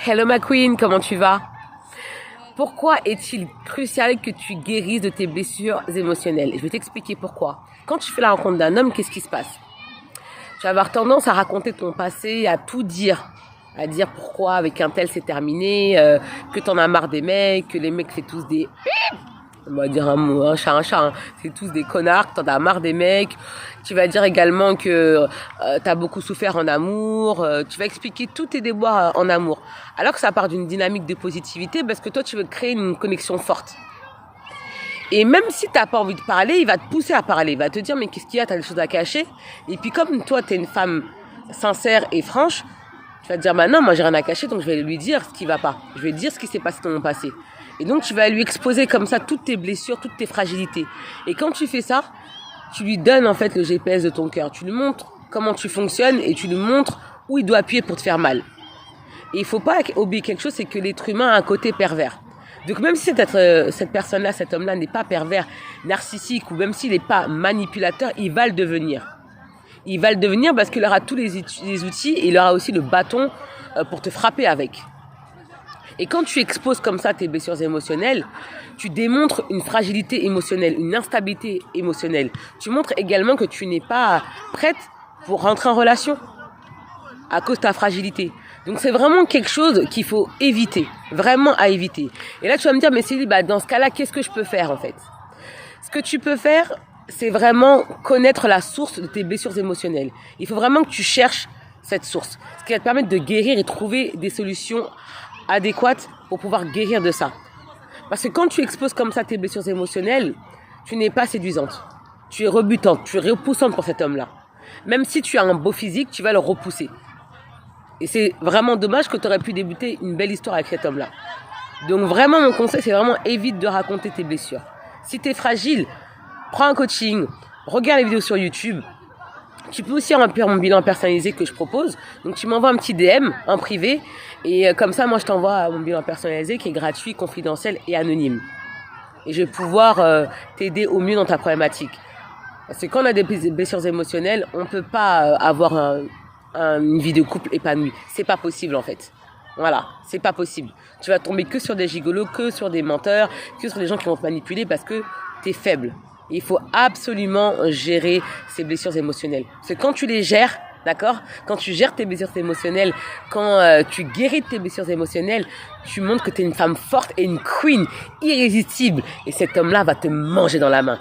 Hello ma queen, comment tu vas? Pourquoi est-il crucial que tu guérisses de tes blessures émotionnelles? Je vais t'expliquer pourquoi. Quand tu fais la rencontre d'un homme, qu'est-ce qui se passe? Tu vas avoir tendance à raconter ton passé, à tout dire. À dire pourquoi avec un tel c'est terminé, que t'en as marre des mecs, que les mecs c'est tous des... On va dire un chat, hein. C'est tous des connards, que t'en as marre des mecs. Tu vas dire également que t'as beaucoup souffert en amour. Tu vas expliquer tous tes déboires en amour. Alors que ça part d'une dynamique de positivité parce que toi, tu veux créer une connexion forte. Et même si t'as pas envie de parler, il va te pousser à parler. Il va te dire, mais qu'est-ce qu'il y a? T'as des choses à cacher. Et puis comme toi, t'es une femme sincère et franche, tu vas te dire, bah non, moi j'ai rien à cacher, donc je vais lui dire ce qui va pas. Je vais lui dire ce qui s'est passé dans mon passé. Et donc tu vas lui exposer comme ça toutes tes blessures, toutes tes fragilités. Et quand tu fais ça, tu lui donnes en fait le GPS de ton cœur. Tu lui montres comment tu fonctionnes et tu lui montres où il doit appuyer pour te faire mal. Et il faut pas oublier quelque chose, c'est que l'être humain a un côté pervers. Donc même si cette personne-là, cet homme-là n'est pas pervers, narcissique ou même s'il n'est pas manipulateur, il va le devenir. Il va le devenir parce qu'il aura tous les outils et il aura aussi le bâton pour te frapper avec. Et quand tu exposes comme ça tes blessures émotionnelles, tu démontres une fragilité émotionnelle, une instabilité émotionnelle. Tu montres également que tu n'es pas prête pour rentrer en relation à cause de ta fragilité. Donc c'est vraiment quelque chose qu'il faut éviter, vraiment à éviter. Et là tu vas me dire, mais Céline, dans ce cas-là, qu'est-ce que je peux faire en fait? Ce que tu peux faire, c'est vraiment connaître la source de tes blessures émotionnelles. Il faut vraiment que tu cherches cette source, ce qui va te permettre de guérir et trouver des solutions adéquate pour pouvoir guérir de ça. Parce que quand tu exposes comme ça tes blessures émotionnelles, tu n'es pas séduisante. Tu es rebutante, tu es repoussante pour cet homme-là. Même si tu as un beau physique, tu vas le repousser. Et c'est vraiment dommage que tu aurais pu débuter une belle histoire avec cet homme-là. Donc vraiment, mon conseil, c'est vraiment évite de raconter tes blessures. Si tu es fragile, prends un coaching, regarde les vidéos sur YouTube. Tu peux aussi remplir mon bilan personnalisé que je propose. Donc tu m'envoies un petit DM en privé et comme ça moi je t'envoie mon bilan personnalisé qui est gratuit, confidentiel et anonyme. Et je vais pouvoir t'aider au mieux dans ta problématique. Parce que quand on a des blessures émotionnelles, on ne peut pas avoir une vie de couple épanouie. C'est pas possible en fait. Voilà, c'est pas possible. Tu vas tomber que sur des gigolos, que sur des menteurs, que sur des gens qui vont te manipuler parce que t'es faible. Il faut absolument gérer ces blessures émotionnelles. Parce que quand tu les gères, d'accord? Quand tu gères tes blessures émotionnelles, quand tu guéris de tes blessures émotionnelles, tu montres que tu es une femme forte et une queen irrésistible. Et cet homme-là va te manger dans la main.